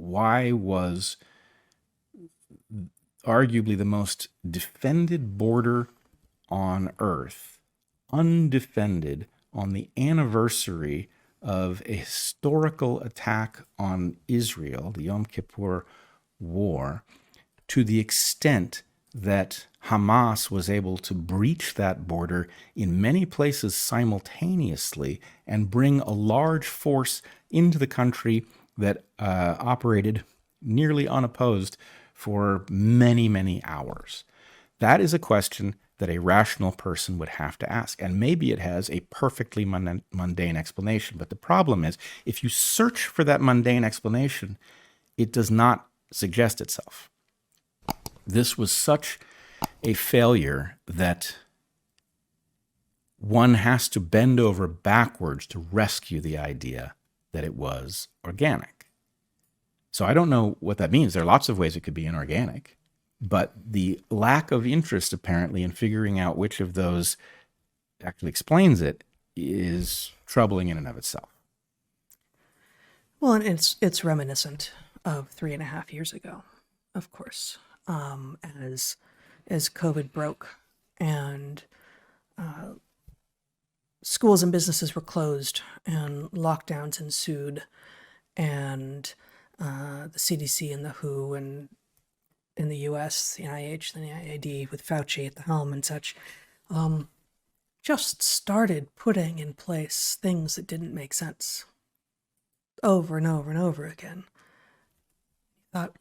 why was arguably the most defended border on Earth undefended on the anniversary of a historical attack on Israel, the Yom Kippur War, to the extent that Hamas was able to breach that border in many places simultaneously and bring a large force into the country that operated nearly unopposed for many, many hours. That is a question that a rational person would have to ask. And maybe it has a perfectly mundane explanation. But the problem is, if you search for that mundane explanation, it does not suggest itself. This was such a failure that one has to bend over backwards to rescue the idea that it was organic. So I don't know what that means. There are lots of ways it could be inorganic, but the lack of interest apparently in figuring out which of those actually explains it is troubling in and of itself. Well, and it's reminiscent of 3.5 years ago, of course, as COVID broke and schools and businesses were closed and lockdowns ensued, and the CDC and the WHO and in the US, the NIH, the NIAID with Fauci at the helm and such, just started putting in place things that didn't make sense over and over and over again. Thought,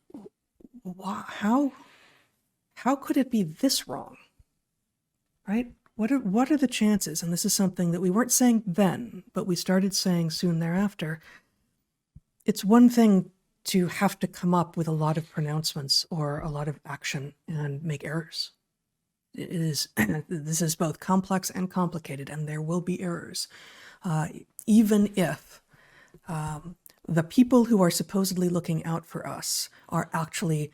how could it be this wrong? Right? What are the chances? And this is something that we weren't saying then, but we started saying soon thereafter. It's one thing to have to come up with a lot of pronouncements or a lot of action and make errors. This is both complex and complicated, and there will be errors. Even if the people who are supposedly looking out for us are actually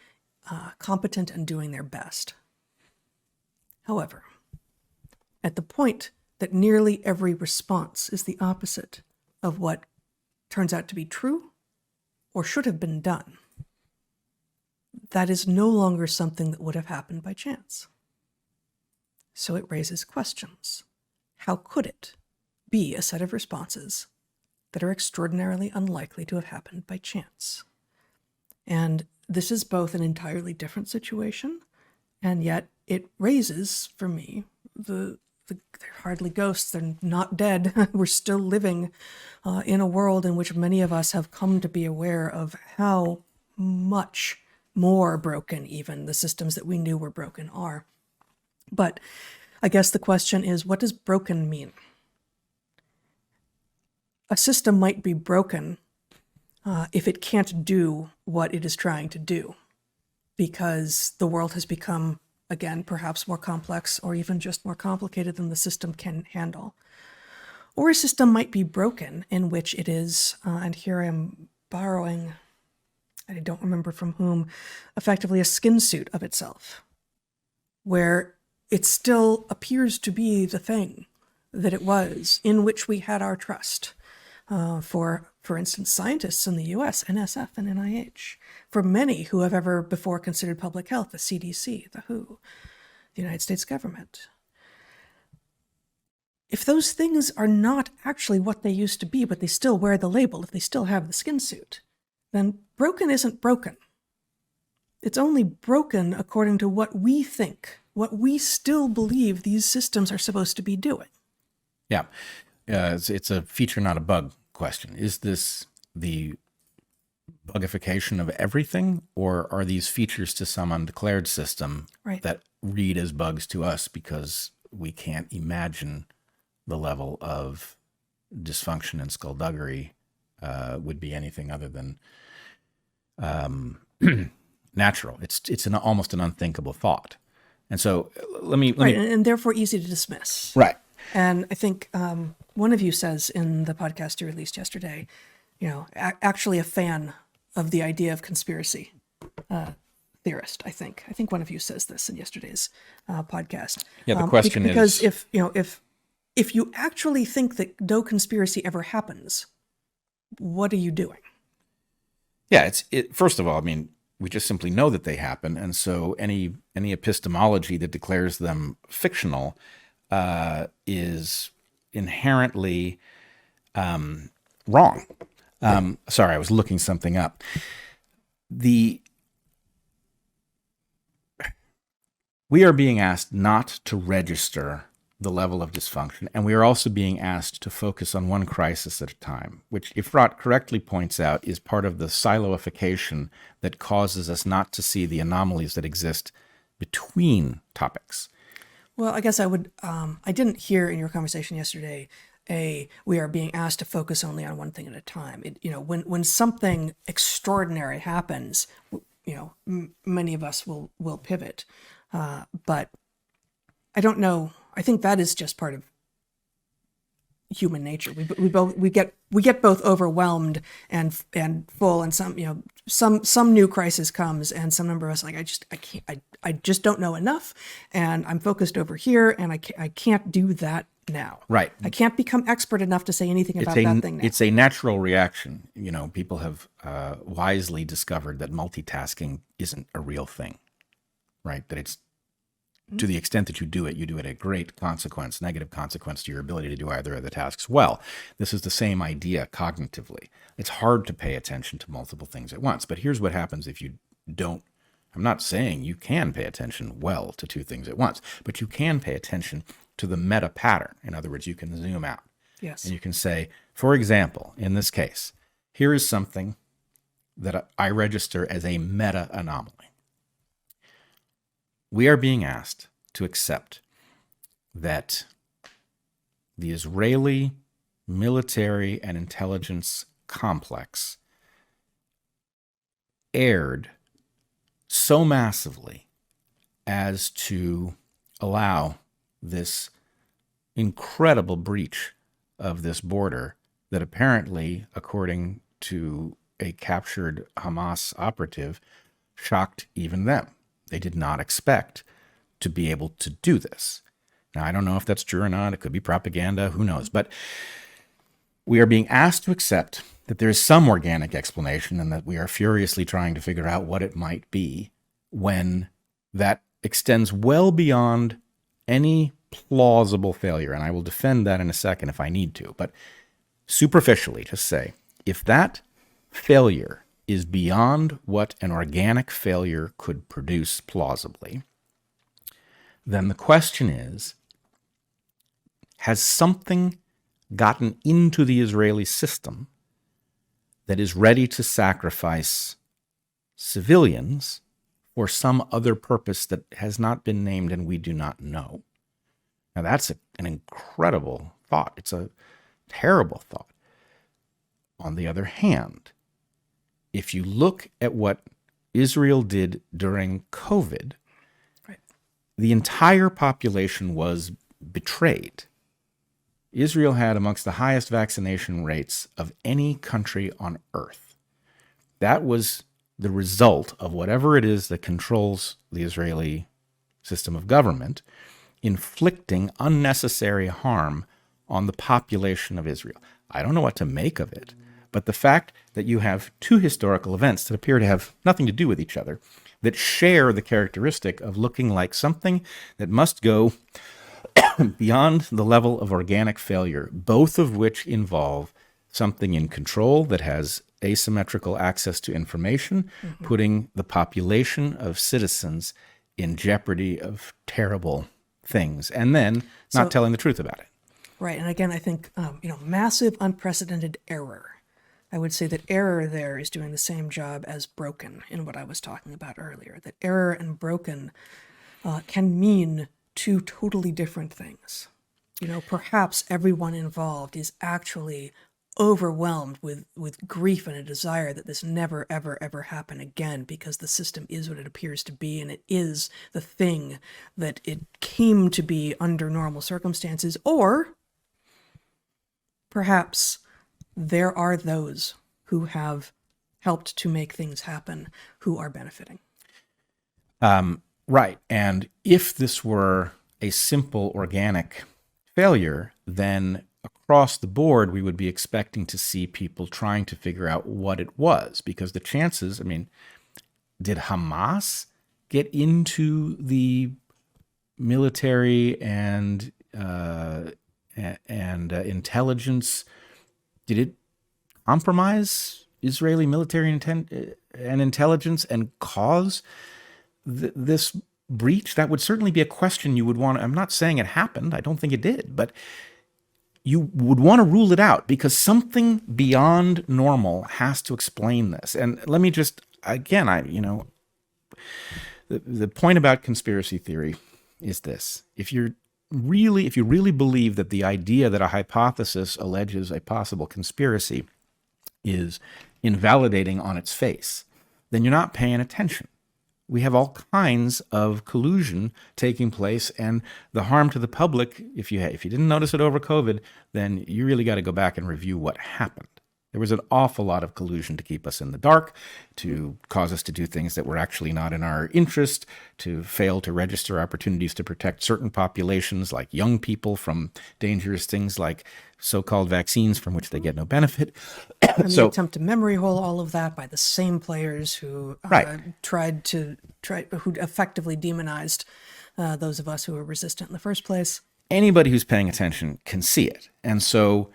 competent and doing their best. However, at the point that nearly every response is the opposite of what turns out to be true or should have been done, that is no longer something that would have happened by chance. So it raises questions. How could it be a set of responses that are extraordinarily unlikely to have happened by chance? And this is both an entirely different situation, and yet it raises, for me, they're hardly ghosts, they're not dead. We're still living in a world in which many of us have come to be aware of how much more broken even the systems that we knew were broken are. But I guess the question is, what does broken mean? A system might be broken if it can't do what it is trying to do, because the world has become, again, perhaps more complex or even just more complicated than the system can handle. Or a system might be broken in which it is, and here I'm borrowing, I don't remember from whom, effectively a skin suit of itself, where it still appears to be the thing that it was, in which we had our trust. For instance, scientists in the US, NSF and NIH, for many who have ever before considered public health, the CDC, the WHO, the United States government. If those things are not actually what they used to be, but they still wear the label, if they still have the skin suit, then broken isn't broken. It's only broken according to what we think, what we still believe these systems are supposed to be doing. Yeah, it's a feature, not a bug question. Is this the bugification of everything, or are these features to some undeclared system that read as bugs to us because we can't imagine the level of dysfunction and skullduggery would be anything other than natural? It's almost an unthinkable thought. And so let me and therefore easy to dismiss. Right. And I think one of you says in the podcast you released yesterday, actually a fan of the idea of conspiracy theorist. I think one of you says this in yesterday's podcast. Yeah, the question is because if you actually think that no conspiracy ever happens, what are you doing? Yeah, first of all, I mean, we just simply know that they happen, and so any epistemology that declares them fictional is inherently wrong. Sorry, I was looking something up. We are being asked not to register the level of dysfunction, and we are also being asked to focus on one crisis at a time, which Efrat correctly points out is part of the siloification that causes us not to see the anomalies that exist between topics. Well, I guess I would, I didn't hear in your conversation yesterday, we are being asked to focus only on one thing at a time. When something extraordinary happens, many of us will pivot. But I don't know. I think that is just part of human nature. We get both overwhelmed and full, and some new crisis comes, and some number of us I just don't know enough, and I'm focused over here, and I can't do that now. Right. I can't become expert enough to say anything about that thing now. It's a natural reaction. People have wisely discovered that multitasking isn't a real thing, right? That it's to the extent that you do it at great consequence, negative consequence to your ability to do either of the tasks well. This is the same idea cognitively. It's hard to pay attention to multiple things at once, but here's what happens if you don't. I'm not saying you can pay attention well to two things at once, but you can pay attention to the meta pattern. In other words, you can zoom out. Yes. And you can say, for example, in this case, here is something that I register as a meta anomaly. We are being asked to accept that the Israeli military and intelligence complex erred so massively as to allow this incredible breach of this border that apparently, according to a captured Hamas operative, shocked even them. They did not expect to be able to do this. Now, I don't know if that's true or not. It could be propaganda. Who knows? But we are being asked to accept that there is some organic explanation and that we are furiously trying to figure out what it might be when that extends well beyond any plausible failure. And I will defend that in a second if I need to. But superficially, just say, if that failure is beyond what an organic failure could produce plausibly, then the question is, has something gotten into the Israeli system that is ready to sacrifice civilians for some other purpose that has not been named and we do not know? Now, that's an incredible thought. It's a terrible thought. On the other hand, if you look at what Israel did during COVID, right, the entire population was betrayed. Israel had amongst the highest vaccination rates of any country on earth. That was the result of whatever it is that controls the Israeli system of government, inflicting unnecessary harm on the population of Israel. I don't know what to make of it. But the fact that you have two historical events that appear to have nothing to do with each other, that share the characteristic of looking like something that must go beyond the level of organic failure, both of which involve something in control that has asymmetrical access to information, putting the population of citizens in jeopardy of terrible things, and then not telling the truth about it. Right. And again, I think, massive, unprecedented error. I would say that error there is doing the same job as broken in what I was talking about earlier. That error and broken can mean two totally different things. Perhaps everyone involved is actually overwhelmed with grief and a desire that this never, ever, ever happen again, because the system is what it appears to be, and it is the thing that it came to be under normal circumstances. Or perhaps there are those who have helped to make things happen who are benefiting. Right. And if this were a simple organic failure, then across the board, we would be expecting to see people trying to figure out what it was, because the chances, I mean, did Hamas get into the military and intelligence? Did it compromise Israeli military and intelligence and cause this breach? That would certainly be a question you would want. I'm not saying it happened. I don't think it did, but you would want to rule it out, because something beyond normal has to explain this. And let me just, again, the point about conspiracy theory is this: if you really believe that the idea that a hypothesis alleges a possible conspiracy is invalidating on its face, then you're not paying attention. We have all kinds of collusion taking place, and the harm to the public, if you didn't notice it over COVID, then you really got to go back and review what happened. There was an awful lot of collusion to keep us in the dark, to cause us to do things that were actually not in our interest, to fail to register opportunities to protect certain populations, like young people, from dangerous things like so-called vaccines from which they get no benefit. And the attempt to memory hole all of that by the same players who who effectively demonized those of us who were resistant in the first place. Anybody who's paying attention can see it. And so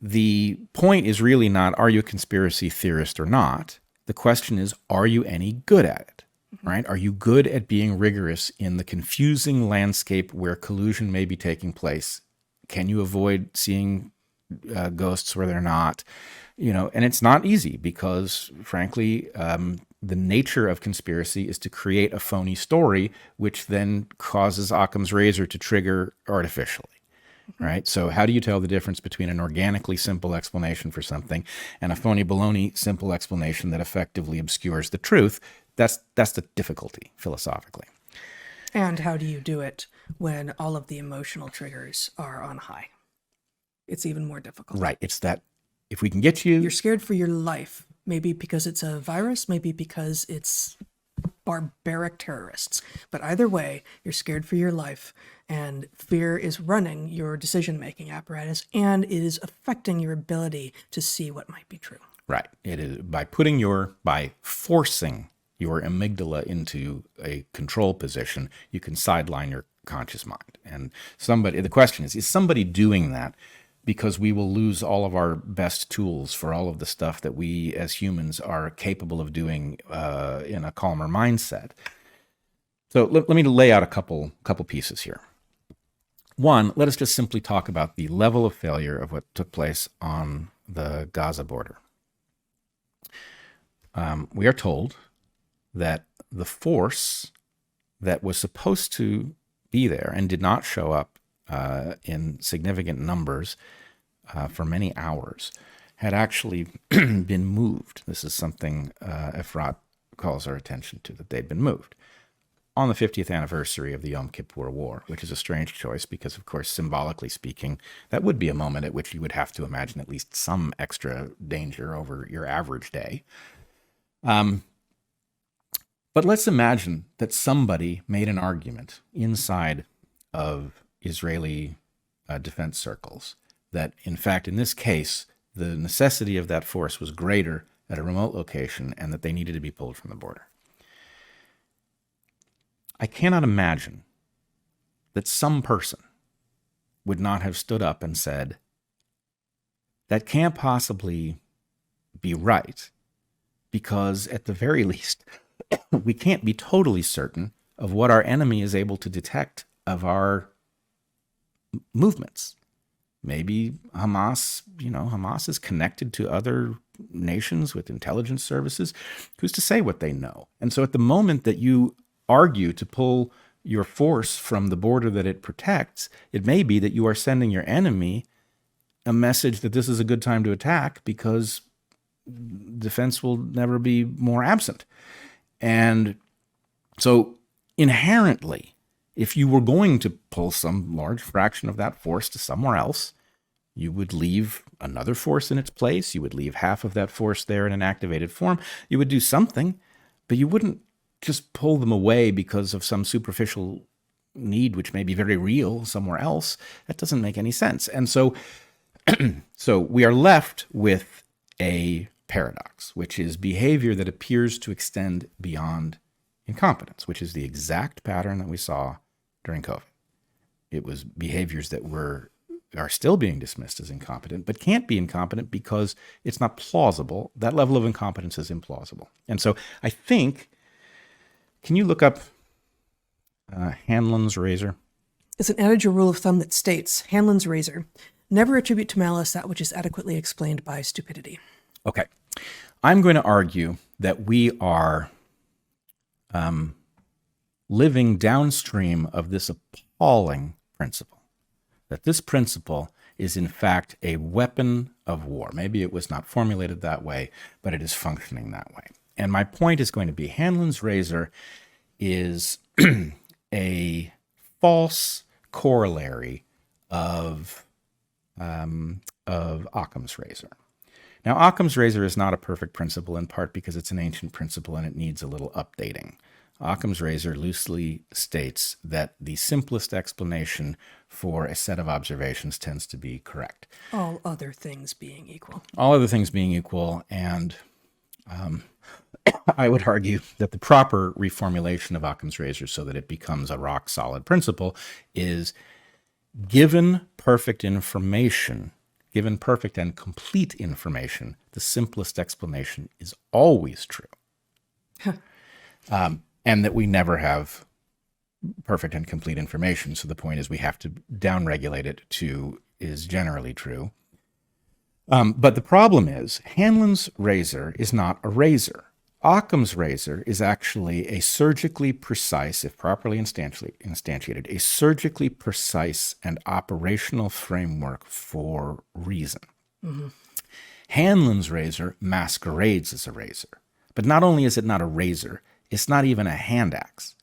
the point is really not, are you a conspiracy theorist or not? The question is, are you any good at it, right? Are you good at being rigorous in the confusing landscape where collusion may be taking place? Can you avoid seeing ghosts where they're not? And it's not easy, because, frankly, the nature of conspiracy is to create a phony story, which then causes Occam's razor to trigger artificially. Right? So how do you tell the difference between an organically simple explanation for something and a phony baloney simple explanation that effectively obscures the truth? That's the difficulty philosophically. And how do you do it when all of the emotional triggers are on high? It's even more difficult. Right. It's that if we can get you... You're scared for your life, maybe because it's a virus, maybe because it's barbaric terrorists. But either way, you're scared for your life, and fear is running your decision-making apparatus, and it is affecting your ability to see what might be true. Right. It is by forcing your amygdala into a control position, you can sideline your conscious mind. And the question is somebody doing that because we will lose all of our best tools for all of the stuff that we as humans are capable of doing in a calmer mindset? So let me lay out a couple pieces here. One, let us just simply talk about the level of failure of what took place on the Gaza border. We are told that the force that was supposed to be there and did not show up in significant numbers for many hours had actually been moved. This is something Efrat calls our attention to, that they'd been moved on the 50th anniversary of the Yom Kippur War, which is a strange choice because, of course, symbolically speaking, that would be a moment at which you would have to imagine at least some extra danger over your average day. But let's imagine that somebody made an argument inside of Israeli defense circles that, in fact, in this case, the necessity of that force was greater at a remote location and that they needed to be pulled from the border. I cannot imagine that some person would not have stood up and said, that can't possibly be right, because at the very least, we can't be totally certain of what our enemy is able to detect of our movements. Maybe Hamas is connected to other nations with intelligence services. Who's to say what they know? And so at the moment that you argue to pull your force from the border that it protects, it may be that you are sending your enemy a message that this is a good time to attack because defense will never be more absent. And so inherently, if you were going to pull some large fraction of that force to somewhere else, you would leave another force in its place. You would leave half of that force there in an activated form. You would do something, but you wouldn't just pull them away because of some superficial need, which may be very real somewhere else. That doesn't make any sense. And so So we are left with a paradox, which is behavior that appears to extend beyond incompetence, which is the exact pattern that we saw during COVID. It was behaviors that are still being dismissed as incompetent, but can't be incompetent because it's not plausible. That level of incompetence is implausible. And so I think, can you look up Hanlon's razor? It's an adage or rule of thumb that states, Hanlon's razor, never attribute to malice that which is adequately explained by stupidity. Okay. I'm going to argue that we are living downstream of this appalling principle, that this principle is in fact a weapon of war. Maybe it was not formulated that way, but it is functioning that way. And my point is going to be Hanlon's razor is a false corollary of Occam's razor. Now, Occam's razor is not a perfect principle, in part because it's an ancient principle and it needs a little updating. Occam's razor loosely states that the simplest explanation for a set of observations tends to be correct. All other things being equal. All other things being equal, and I would argue that the proper reformulation of Occam's razor so that it becomes a rock-solid principle is given perfect information, given perfect and complete information, the simplest explanation is always true. And that we never have perfect and complete information. So the point is we have to downregulate it to is generally true. But the problem is Hanlon's razor is not a razor. Occam's razor is actually a surgically precise, if properly instantiated, a surgically precise and operational framework for reason. Mm-hmm. Hanlon's razor masquerades as a razor. But not only is it not a razor, it's not even a hand axe.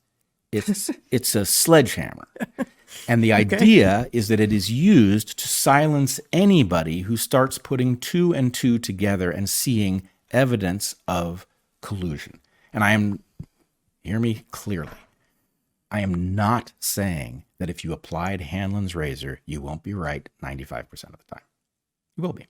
It's a sledgehammer. And the idea is that it is used to silence anybody who starts putting two and two together and seeing evidence of collusion. And hear me clearly, I am not saying that if you applied Hanlon's razor, you won't be right 95% of the time. You will be.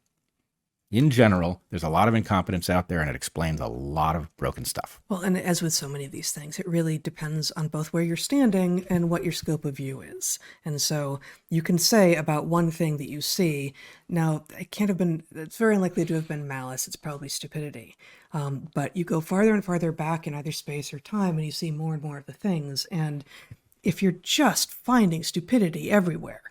In general, there's a lot of incompetence out there, and it explains a lot of broken stuff. Well, and as with so many of these things, it really depends on both where you're standing and what your scope of view is. And so you can say about one thing that you see, now, it's very unlikely to have been malice, it's probably stupidity. But you go farther and farther back in either space or time, and you see more and more of the things. And if you're just finding stupidity everywhere,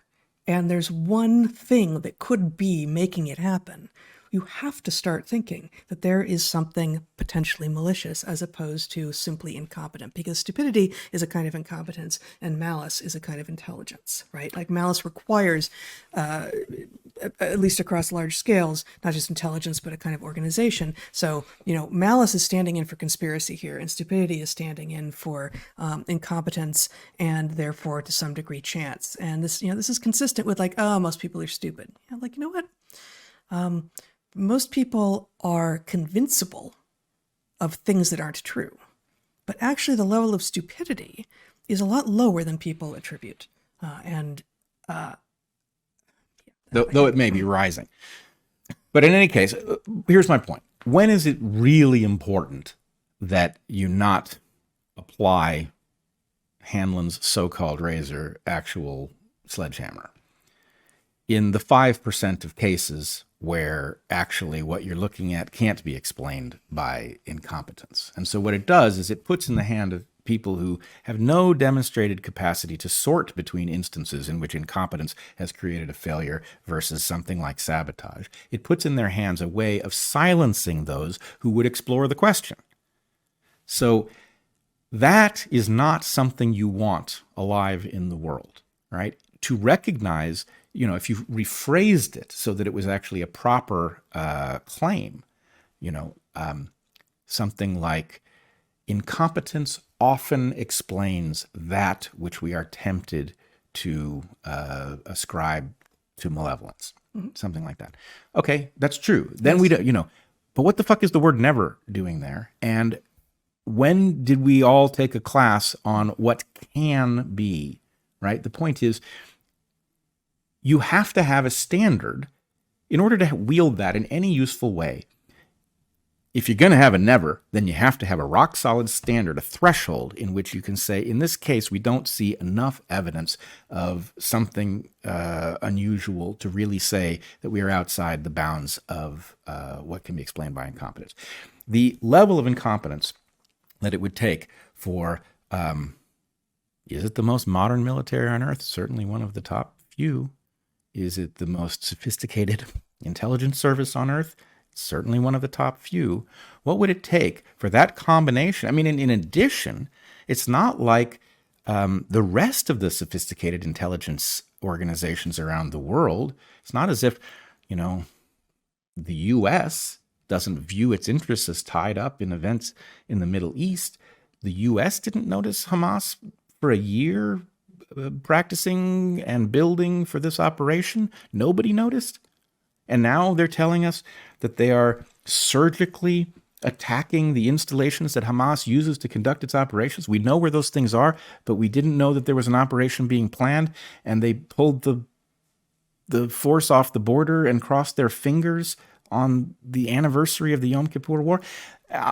and there's one thing that could be making it happen, you have to start thinking that there is something potentially malicious as opposed to simply incompetent, because stupidity is a kind of incompetence and malice is a kind of intelligence, right? Like malice requires, at least across large scales, not just intelligence, but a kind of organization. So, malice is standing in for conspiracy here, and stupidity is standing in for incompetence and therefore to some degree chance. And this is consistent with most people are stupid. You know what? Most people are convincible of things that aren't true, but actually the level of stupidity is a lot lower than people attribute. Though it may be rising. But in any case, here's my point. When is it really important that you not apply Hanlon's so-called razor, actual sledgehammer? In the 5% of cases where actually what you're looking at can't be explained by incompetence. And so what it does is it puts in the hand of people who have no demonstrated capacity to sort between instances in which incompetence has created a failure versus something like sabotage. It puts in their hands a way of silencing those who would explore the question. So that is not something you want alive in the world, right? To recognize, if you rephrased it so that it was actually a proper claim, something like incompetence often explains that which we are tempted to ascribe to malevolence, something like that. Okay, that's true. Then we don't, but what the fuck is the word never doing there? And when did we all take a class on what can be, right? The point is, you have to have a standard in order to wield that in any useful way, if you're going to have a never, then you have to have a rock solid standard, a threshold in which you can say, in this case, we don't see enough evidence of something unusual to really say that we are outside the bounds of what can be explained by incompetence. The level of incompetence that it would take for, is it the most modern military on earth? Certainly one of the top few. Is it the most sophisticated intelligence service on earth? Certainly one of the top few. What would it take for that combination? I mean, in addition, it's not like the rest of the sophisticated intelligence organizations around the world. It's not as if, the U.S. doesn't view its interests as tied up in events in the Middle East. The U.S. didn't notice Hamas for a year practicing and building for this operation. Nobody noticed. And now they're telling us that they are surgically attacking the installations that Hamas uses to conduct its operations. We know where those things are, but we didn't know that there was an operation being planned, and they pulled the force off the border and crossed their fingers on the anniversary of the Yom Kippur War.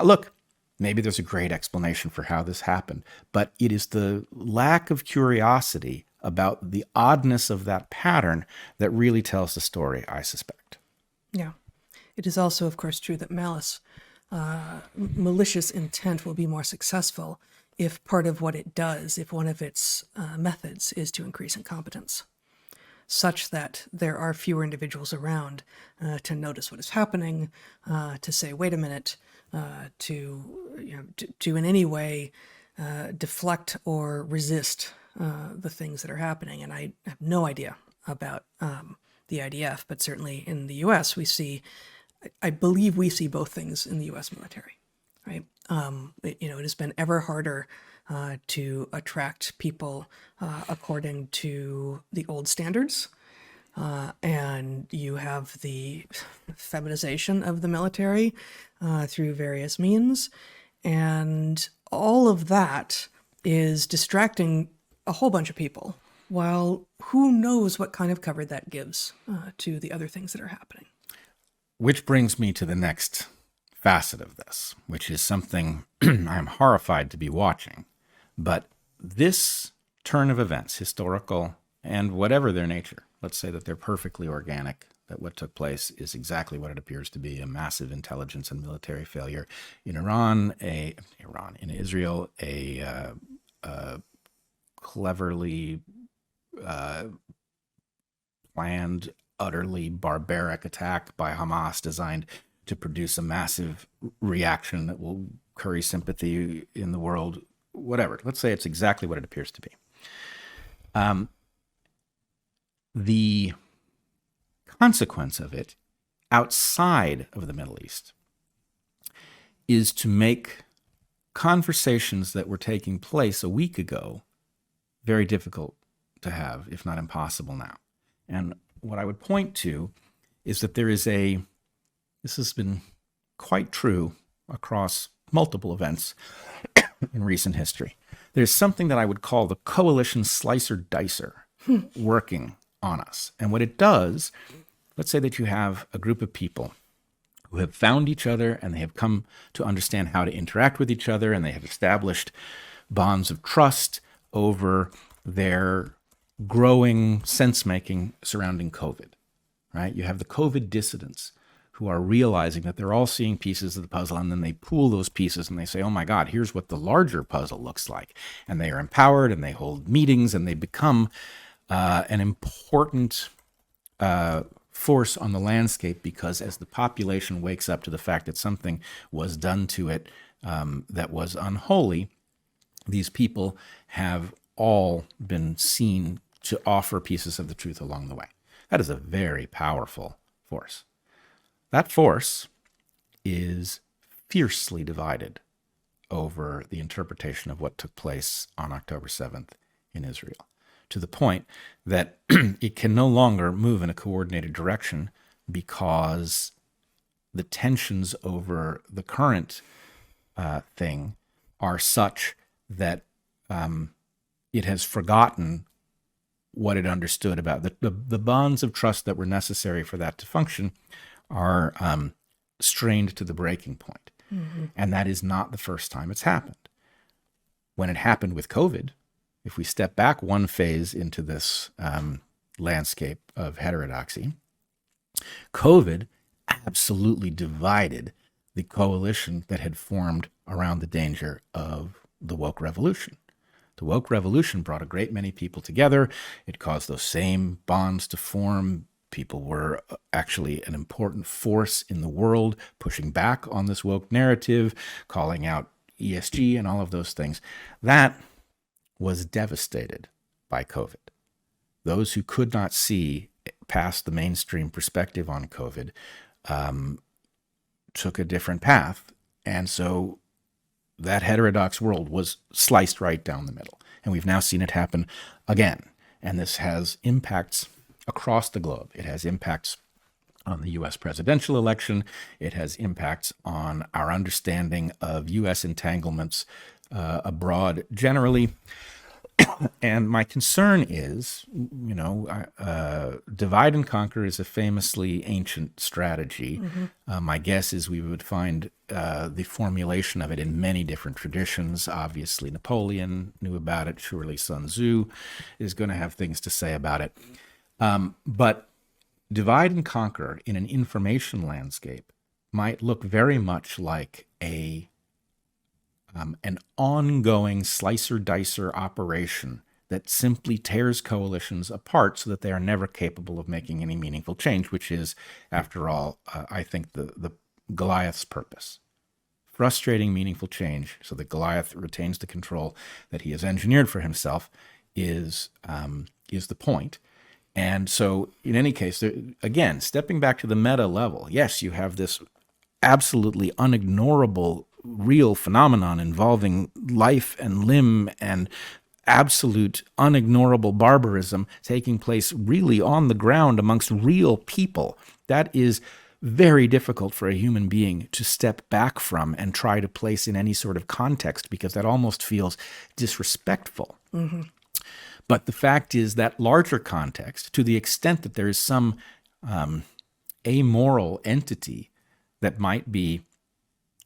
Look, maybe there's a great explanation for how this happened, but it is the lack of curiosity about the oddness of that pattern that really tells the story, I suspect. Yeah. It is also, of course, true that malicious intent will be more successful if part of what it does, if one of its methods is to increase incompetence, such that there are fewer individuals around to notice what is happening, to say, wait a minute, to in any way deflect or resist the things that are happening. And I have no idea about the IDF, but certainly in the U.S. I believe we see both things in the U.S. military, right? It has been ever harder to attract people according to the old standards. And you have the feminization of the military through various means. And all of that is distracting a whole bunch of people, while who knows what kind of cover that gives to the other things that are happening. Which brings me to the next facet of this, which is something I'm horrified to be watching. But this turn of events, historical and whatever their nature, let's say that they're perfectly organic, that what took place is exactly what it appears to be, a massive intelligence and military failure in in Israel, a cleverly planned, utterly barbaric attack by Hamas designed to produce a massive reaction that will curry sympathy in the world, whatever. Let's say it's exactly what it appears to be. The consequence of it outside of the Middle East is to make conversations that were taking place a week ago very difficult to have, if not impossible now. And what I would point to is that this has been quite true across multiple events in recent history. There's something that I would call the coalition slicer-dicer working on us. And what it does, let's say that you have a group of people who have found each other and they have come to understand how to interact with each other, and they have established bonds of trust over their growing sense-making surrounding COVID, right? You have the COVID dissidents who are realizing that they're all seeing pieces of the puzzle, and then they pool those pieces and they say, oh my God, here's what the larger puzzle looks like. And they are empowered and they hold meetings and they become an important force on the landscape, because as the population wakes up to the fact that something was done to it that was unholy, these people have all been seen to offer pieces of the truth along the way. That is a very powerful force. That force is fiercely divided over the interpretation of what took place on October 7th in Israel, to the point that it can no longer move in a coordinated direction because the tensions over the current thing are such that it has forgotten what it understood about the bonds of trust that were necessary for that to function are strained to the breaking point. Mm-hmm. And that is not the first time it's happened. When it happened with COVID, if we step back one phase into this landscape of heterodoxy, COVID absolutely divided the coalition that had formed around the danger of the woke revolution. The woke revolution brought a great many people together. It caused those same bonds to form. People were actually an important force in the world, pushing back on this woke narrative, calling out ESG and all of those things. That was devastated by COVID. Those who could not see past the mainstream perspective on COVID took a different path. And so that heterodox world was sliced right down the middle. And we've now seen it happen again. And this has impacts across the globe. It has impacts on the U.S. presidential election. It has impacts on our understanding of U.S. entanglements abroad generally. And my concern is, divide and conquer is a famously ancient strategy. Mm-hmm. My guess is we would find the formulation of it in many different traditions. Obviously, Napoleon knew about it. Surely Sun Tzu is going to have things to say about it. But divide and conquer in an information landscape might look very much like an ongoing slicer-dicer operation that simply tears coalitions apart so that they are never capable of making any meaningful change, which is, after all, I think the Goliath's purpose. Frustrating meaningful change so that Goliath retains the control that he has engineered for himself is the point. And so, in any case, again, stepping back to the meta level, yes, you have this absolutely unignorable real phenomenon involving life and limb and absolute unignorable barbarism taking place really on the ground amongst real people. That is very difficult for a human being to step back from and try to place in any sort of context, because that almost feels disrespectful. Mm-hmm. But the fact is that larger context, to the extent that there is some amoral entity that might be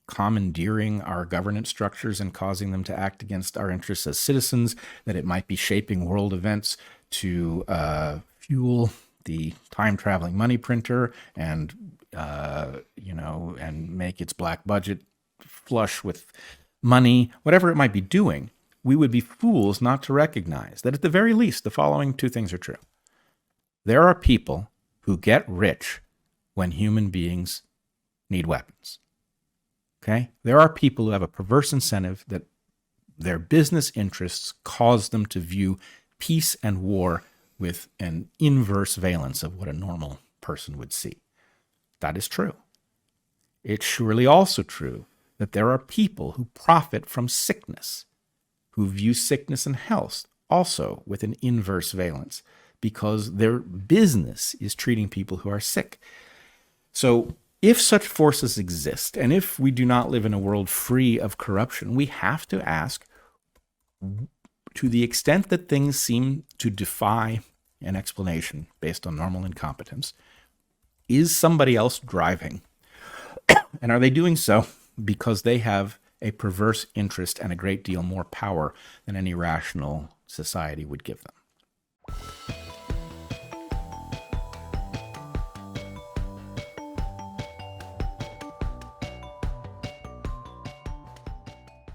commandeering our governance structures and causing them to act against our interests as citizens, that it might be shaping world events to fuel the time-traveling money printer and make its black budget flush with money, whatever it might be doing, we would be fools not to recognize that at the very least, the following two things are true. There are people who get rich when human beings need weapons. Okay? There are people who have a perverse incentive that their business interests cause them to view peace and war with an inverse valence of what a normal person would see. That is true. It's surely also true that there are people who profit from sickness, who view sickness and health also with an inverse valence, because their business is treating people who are sick. So if such forces exist, and if we do not live in a world free of corruption, we have to ask, to the extent that things seem to defy an explanation based on normal incompetence, is somebody else driving? And are they doing so because they have a perverse interest and a great deal more power than any rational society would give them?